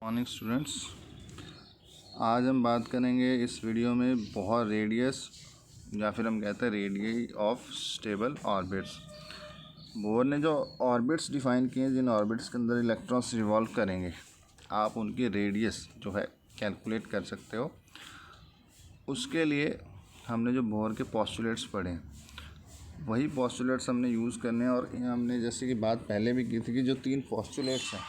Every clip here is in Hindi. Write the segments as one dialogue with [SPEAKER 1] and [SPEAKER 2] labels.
[SPEAKER 1] मॉर्निंग स्टूडेंट्स, आज हम बात करेंगे इस वीडियो में बोहर रेडियस या फिर हम कहते हैं radius of stable orbits. Bohr ने जो ऑर्बिट्स डिफ़ाइन किए हैं, जिन ऑर्बिट्स के अंदर इलेक्ट्रॉन्स रिवॉल्व करेंगे, आप उनकी रेडियस जो है कैलकुलेट कर सकते हो। उसके लिए हमने जो बोहर के पोस्टुलेट्स पढ़े हैं, वही पोस्टुलेट्स हमने यूज़ करने हैं। और हमने जैसे कि बात पहले भी की थी कि जो 3 पोस्टुलेट्स हैं,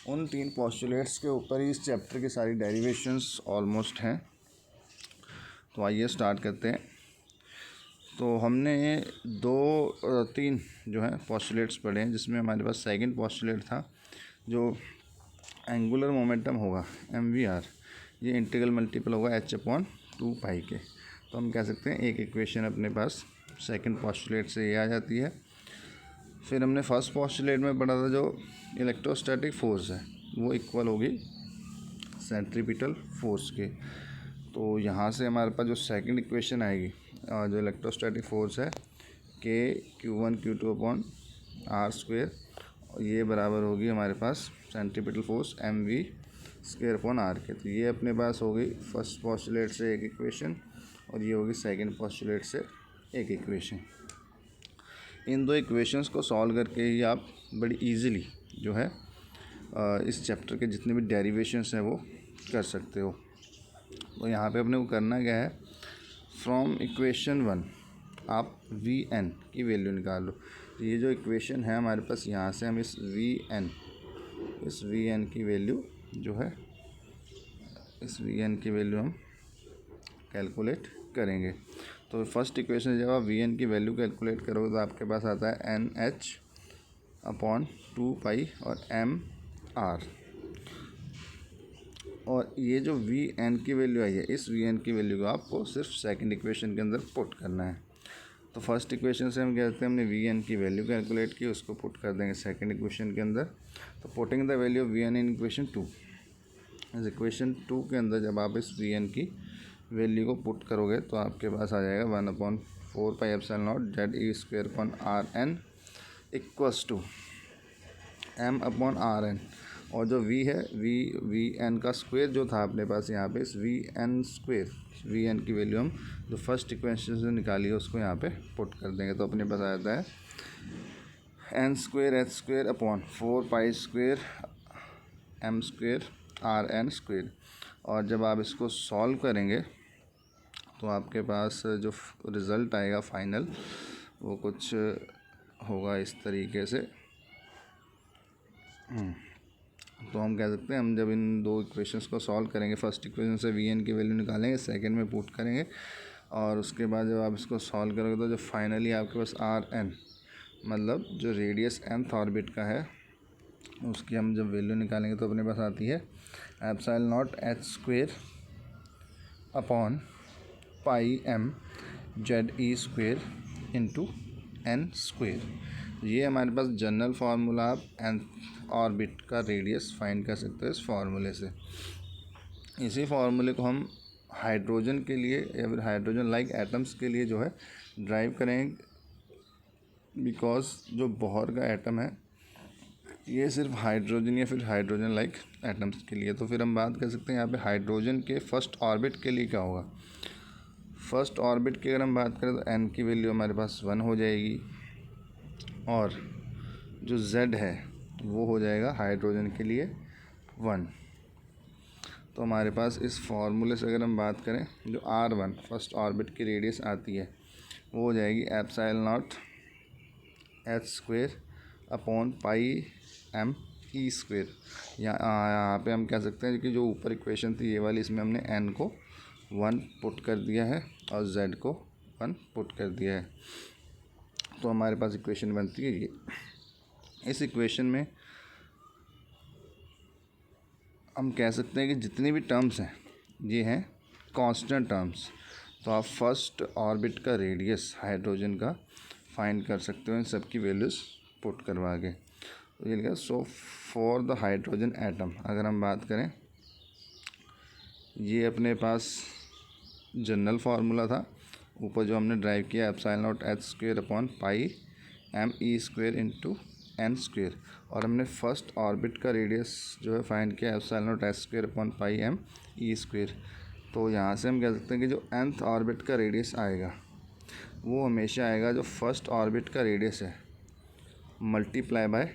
[SPEAKER 1] उन 3 पोस्टुलेट्स के ऊपर ही इस चैप्टर की सारी डेरिवेशंस ऑलमोस्ट हैं। तो आइए स्टार्ट करते हैं। तो हमने 3 जो है पोस्टुलेट्स पढ़े हैं, जिसमें हमारे पास सेकंड पोस्टुलेट था जो एंगुलर मोमेंटम होगा mvr, ये इंटीग्रल मल्टीपल होगा h/2 पाई के। तो हम कह सकते हैं एक इक्वेशन अपने पास सेकंड पोस्टुलेट से ये आ जाती है। फिर हमने फर्स्ट पोस्टुलेट में पढ़ा था जो इलेक्ट्रोस्टैटिक फोर्स है वो इक्वल होगी सेंट्रीपिटल फोर्स के। तो यहाँ से हमारे पास जो सेकंड इक्वेशन आएगी, जो इलेक्ट्रोस्टैटिक फोर्स है Q1 Q2 अपॉन r², ये बराबर होगी हमारे पास centripetal force mv² upon r के। तो ये अपने पास होगी फर्स्ट पोस्टुलेट से एक इक्वेशन, और ये होगी सेकंड पोस्टुलेट से एक इक्वेशन। इन दो इक्वेशंस को सॉल्व करके ही आप बड़ी इजीली जो है इस चैप्टर के जितने भी डेरिवेशंस हैं वो कर सकते हो। तो यहाँ पे अपने को करना क्या है, फ्रॉम इक्वेशन 1 आप Vn की वैल्यू निकाल लो। तो ये जो इक्वेशन है हमारे पास, यहाँ से हम इस Vn की वैल्यू जो है, इस Vn की वैल्यू हम कैलकुलेट करेंगे। तो फर्स्ट इक्वेशन जब आप Vn की वैल्यू कैलकुलेट करोगे तो आपके पास आता है NH/2 पाई और mr। और ये जो Vn की वैल्यू आई है, इस Vn की वैल्यू को आपको सिर्फ सेकंड इक्वेशन के अंदर पुट करना है। तो फर्स्ट इक्वेशन से हम कहते हैं हमने Vn की वैल्यू कैलकुलेट की, उसको पुट कर देंगे सेकंड इक्वेशन के अंदर। तो putting the value of Vn in equation 2, इस इक्वेशन 2 के अंदर जब आप इस Vn की वैल्यू को पुट करोगे तो आपके पास आ जाएगा 1/4 pi epsilon naught ZE² upon Rn equals to m/Rn। और जो v है, Vn का स्क्वायर जो था अपने पास यहाँ पे, इस Vn की वैल्यू हम जो फर्स्ट इक्वेशन से निकाली है उसको यहाँ पे पुट कर देंगे। तो अपने पास आ जाता है n² upon 4 pi square m² Rn²। और जब आप इसको सॉल्व करेंगे तो आपके पास जो रिज़ल्ट आएगा फाइनल, वो कुछ होगा इस तरीके से। तो हम कह सकते हैं, हम जब इन दो इक्वेशंस को सॉल्व करेंगे, फर्स्ट इक्वेशन से Vn की वैल्यू निकालेंगे, सेकंड में पुट करेंगे, और उसके बाद जब आप इसको सॉल्व करोगे तो जो फाइनली आपके पास Rn, मतलब जो रेडियस nth ऑर्बिट का है, उसकी हम जब वैल्यू निकालेंगे तो अपने पास आती है epsilon naught h² upon pi m ZE² into n²। ये हमारे पास जनरल फार्मूला, आप nth ऑर्बिट का रेडियस फाइंड कर सकते हो इस फार्मूले से। इसी फार्मूले को हम हाइड्रोजन के लिए या फिर हाइड्रोजन लाइक एटम्स के लिए जो है ड्राइव करेंगे, बिकॉज जो बोहर का एटम है ये सिर्फ हाइड्रोजन या फिर हाइड्रोजन लाइक एटम्स के लिए। तो फिर हम बात कर सकते हैं यहाँ पे हाइड्रोजन के फर्स्ट ऑर्बिट के लिए क्या होगा। फर्स्ट ऑर्बिट की अगर हम बात करें तो n की वैल्यू हमारे पास 1 हो जाएगी, और जो z है वो हो जाएगा हाइड्रोजन के लिए 1। तो हमारे पास इस फार्मूले से अगर हम बात करें, जो R1 फर्स्ट ऑर्बिट की रेडियस आती है वो हो जाएगी epsilon naught h² upon pi m E²। यहाँ पे हम कह सकते हैं कि जो ऊपर इक्वेशन थी ये वाली, इसमें हमने n को 1 पुट कर दिया है और z को 1 पुट कर दिया है। तो हमारे पास इक्वेशन बनती है ये। इस इक्वेशन में हम कह सकते हैं कि जितनी भी टर्म्स हैं ये हैं कांस्टेंट टर्म्स। तो आप फर्स्ट ऑर्बिट का रेडियस हाइड्रोजन का फाइंड कर सकते हो इन सब की वैल्यूज़ पुट करवा के। तो ये लिखा, so for the hydrogen atom अगर हम बात करें, ये अपने पास जनरल फार्मूला था, ऊपर जो हमने ड्राइव किया epsilon naught h² upon pi m E² into N square, और हमने फर्स्ट ऑर्बिट का रेडियस जो है फाइंड किया epsilon naught S square upon pi M E square. तो यहाँ से हम कह सकते हैं कि जो nth ऑर्बिट का रेडियस आएगा वो हमेशा आएगा जो फर्स्ट ऑर्बिट का रेडियस है मल्टीप्लाई बाय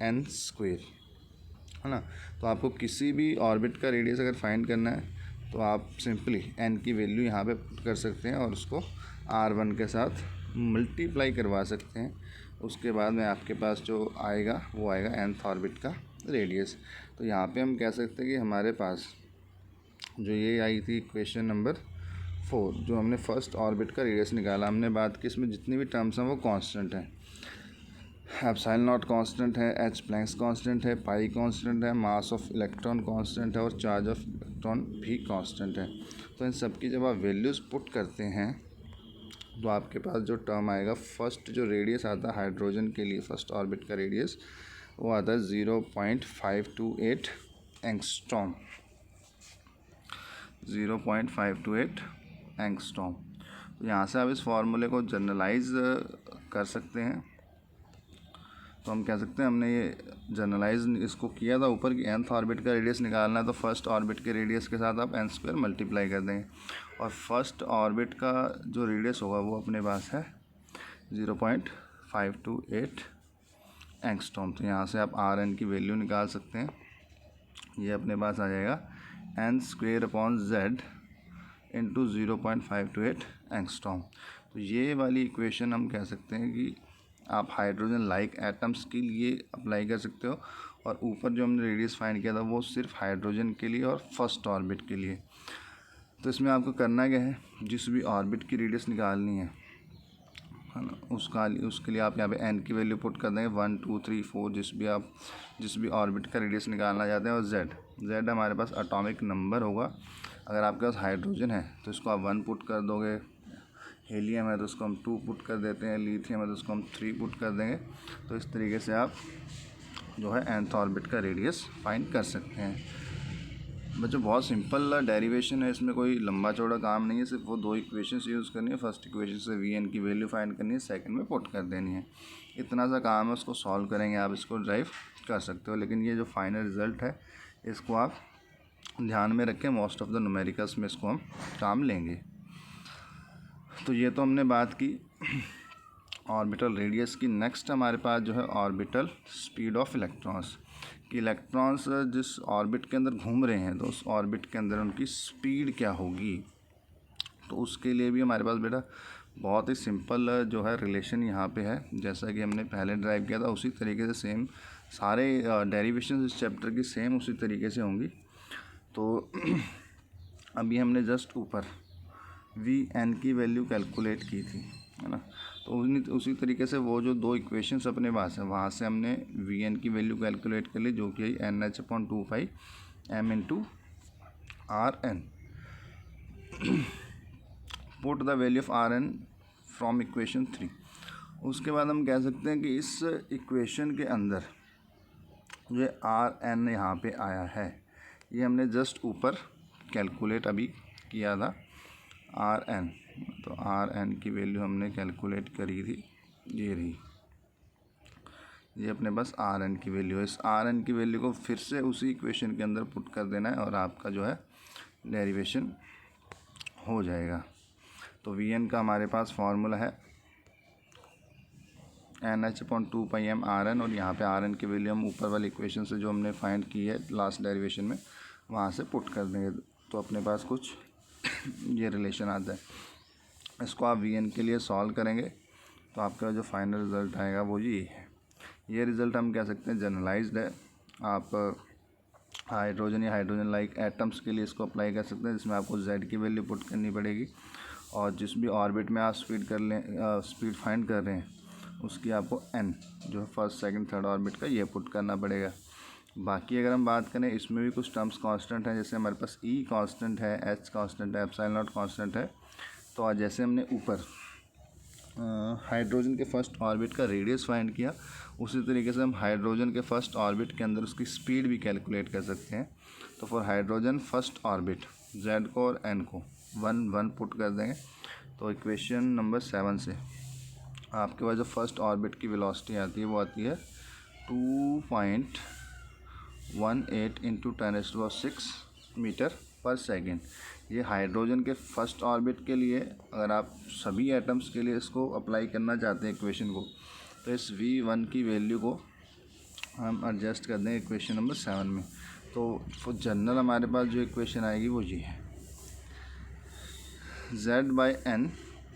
[SPEAKER 1] एन स्क्वेयर, है ना। तो आपको किसी भी ऑर्बिट का रेडियस अगर फाइंड करना है तो आप सिंपली एन की वैल्यू यहाँ पे पुट कर सकते हैं और उसको R1 के साथ मल्टीप्लाई करवा सकते हैं। उसके बाद में आपके पास जो आएगा वो आएगा nth ऑर्बिट का रेडियस। तो यहाँ पे हम कह सकते हैं कि हमारे पास जो ये आई थी इक्वेशन नंबर 4, जो हमने फर्स्ट ऑर्बिट का रेडियस निकाला, हमने बात की इसमें जितनी भी टर्म्स हैं वो कांस्टेंट हैं। एप्सिलॉन नॉट कांस्टेंट है, एच प्लैंक्स कांस्टेंट है, पाई कांस्टेंट है, मास ऑफ इलेक्ट्रॉन कांस्टेंट है और चार्ज ऑफ इलेक्ट्रॉन भी कांस्टेंट है। तो इन सब की जब आप वैल्यूज़ पुट करते हैं तो आपके पास जो टर्म आएगा, फर्स्ट जो रेडियस आता है हाइड्रोजन के लिए फर्स्ट ऑर्बिट का रेडियस वो आता है 0.528 एंगस्ट्रॉम, 0.528 एंगस्ट्रॉम। तो यहाँ से आप इस फार्मूले को जनरलाइज कर सकते हैं। तो हम कह सकते हैं हमने ये जनरलाइज इसको किया था ऊपर कि nth ऑर्बिट का रेडियस निकालना है तो फर्स्ट ऑर्बिट के रेडियस के साथ आप n स्क्वायर मल्टीप्लाई कर देंगे, और फर्स्ट ऑर्बिट का जो रेडियस होगा वो अपने पास है 0.528 एंगस्ट्रॉम। तो यहाँ से आप Rn की वैल्यू निकाल सकते हैं। ये अपने पास आ जाएगा n square upon z into 0.528 angstrom. तो ये वाली इक्वेशन हम कह सकते हैं कि आप हाइड्रोजन लाइक एटम्स के लिए अप्लाई कर सकते हो, और ऊपर जो हमने रेडियस फाइंड किया था वो सिर्फ हाइड्रोजन के लिए और फर्स्ट ऑर्बिट के लिए। तो इसमें आपको करना क्या है, जिस भी ऑर्बिट की रेडियस निकालनी है ना, उसके लिए आप यहाँ पे n की वैल्यू पुट कर देंगे 1 2 3 4, जिस भी ऑर्बिट का रेडियस निकालना चाहते हैं, और z हमारे पास एटॉमिक नंबर होगा। अगर आपके पास हाइड्रोजन है तो इसको आप 1 पुट कर दोगे, हीलियम है तो उसको हम 2 पुट कर देते हैं, लिथियम है तो उसको हम 3 पुट कर देंगे। तो इस तरीके से आप जो है nth ऑर्बिट का रेडियस फाइंड कर सकते हैं। बच्चों बहुत सिंपल डेरिवेशन है, इसमें कोई लंबा चौड़ा काम नहीं है, सिर्फ वो 2 इक्वेशंस यूज़ करनी है। फर्स्ट इक्वेशन से Vn की वैल्यू फाइंड करनी है, सेकंड में पुट कर देनी है। इतना सा काम है, उसको सॉल्व करेंगे, आप इसको ड्राइव कर सकते हो। लेकिन ये जो फाइनल रिज़ल्ट है इसको आप ध्यान में रखें, मोस्ट ऑफ द न्यूमेरिकल्स में इसको हम काम लेंगे। तो ये तो हमने बात की ऑर्बिटल रेडियस की। नेक्स्ट हमारे पास जो है ऑर्बिटल स्पीड ऑफ इलेक्ट्रॉन्स, कि इलेक्ट्रॉन्स जिस ऑर्बिट के अंदर घूम रहे हैं तो उस ऑर्बिट के अंदर उनकी स्पीड क्या होगी। तो उसके लिए भी हमारे पास बेटा बहुत ही सिंपल जो है रिलेशन यहाँ पे है, जैसा कि हमने पहले ड्राइव किया था उसी तरीके से सेम सारे डेरिवेशन इस चैप्टर की सेम उसी तरीके से होंगी। तो अभी हमने जस्ट ऊपर Vn की वैल्यू कैलकुलेट की थी, है ना। तो उसी तरीके से वो जो 2 इक्वेशंस अपने पास है वहाँ से हमने Vn की वैल्यू कैलकुलेट कर ली, जो कि NH/2π m into Rn। Put the value of Rn from equation 3। उसके बाद हम कह सकते हैं कि इस इक्वेशन के अंदर जो Rn यहाँ पे आया है ये हमने जस्ट ऊपर कैलकुलेट अभी किया था Rn। तो Rn की वैल्यू हमने कैलकुलेट करी थी, ये रही, ये अपने पास Rn की वैल्यू है। इस Rn की वैल्यू को फिर से उसी इक्वेशन के अंदर पुट कर देना है और आपका जो है डेरिवेशन हो जाएगा। तो Vn का हमारे पास फार्मूला है NH/2πm Rn, और यहाँ पे Rn की वैल्यू हम ऊपर वाली इक्वेशन से जो हमने फाइंड की है लास्ट डेरिवेशन में वहाँ से पुट कर देंगे। तो अपने पास कुछ ये रिलेशन आता है। इसको आप Vn के लिए सॉल्व करेंगे तो आपका जो फाइनल रिज़ल्ट आएगा वो ये है। ये रिज़ल्ट हम कह सकते हैं जनरलाइज्ड है। आप हाइड्रोजन या हाइड्रोजन लाइक एटम्स के लिए इसको अप्लाई कर सकते हैं, जिसमें आपको Z की वैल्यू पुट करनी पड़ेगी, और जिस भी ऑर्बिट में आप स्पीड फाइंड कर रहे हैं उसकी आपको n जो है फर्स्ट सेकंड थर्ड ऑर्बिट का ये पुट करना पड़ेगा। बाकी अगर हम बात करें इसमें भी कुछ टर्म्स कांस्टेंट हैं, जैसे हमारे पास E कांस्टेंट है, H कांस्टेंट है, एप्सिलॉन नॉट कांस्टेंट है। तो आज जैसे हमने ऊपर हाइड्रोजन के फर्स्ट ऑर्बिट का रेडियस फाइंड किया, उसी तरीके से हम हाइड्रोजन के फर्स्ट ऑर्बिट के अंदर उसकी स्पीड भी कैलकुलेट कर सकते हैं। तो for hydrogen first orbit Z को और N को 1 1 पुट कर देंगे। तो इक्वेशन नंबर 7 से आपके पास जो फर्स्ट ऑर्बिट की वेलोसिटी आती है वो आती है 2.18 इंटू 10⁻⁶ मीटर पर सेकेंड। ये हाइड्रोजन के फर्स्ट ऑर्बिट के लिए, अगर आप सभी एटम्स के लिए इसको अप्लाई करना चाहते हैं इक्वेशन को, तो इस V1 की वैल्यू को हम एडजस्ट कर दें इक्वेशन नंबर 7 में। तो जनरल हमारे पास जो इक्वेशन आएगी वो ये है, Z/n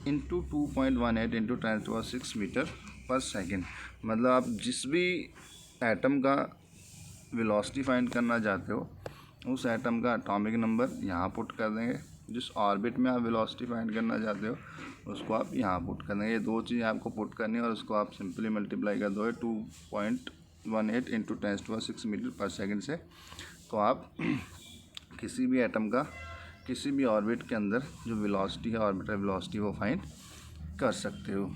[SPEAKER 1] इंटू 2.18 इंटू 10⁻⁶ मीटर पर सेकेंड। मतलब आप जिस भी एटम का वेलोसिटी फाइंड करना चाहते हो उस एटम का एटॉमिक नंबर यहाँ पुट कर देंगे, जिस ऑर्बिट में आप वेलोसिटी फाइंड करना चाहते हो उसको आप यहाँ पुट कर देंगे। ये दो चीज़ें आपको पुट करनी है और उसको आप सिंपली मल्टीप्लाई कर दोगे 2.18 इंटू 10⁻⁶ मीटर पर सेकेंड से। तो आप किसी भी एटम का किसी भी ऑर्बिट के अंदर जो वेलोसिटी है, ऑर्बिटल वेलोसिटी, वो फाइंड कर सकते हो।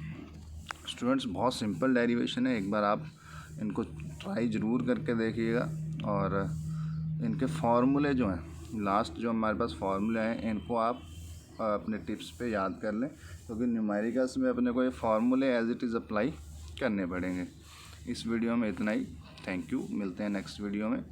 [SPEAKER 1] स्टूडेंट्स, बहुत सिंपल डेरिवेशन है, एक बार आप इनको ट्राई ज़रूर करके देखिएगा। और इनके फार्मूले जो हैं, लास्ट जो हमारे पास फार्मूले हैं, इनको आप अपने टिप्स पे याद कर लें, क्योंकि न्यूमेरिकल्स में अपने को ये फार्मूले एज इट इज़ अप्लाई करने पड़ेंगे। इस वीडियो में इतना ही। थैंक यू, मिलते हैं नेक्स्ट वीडियो में।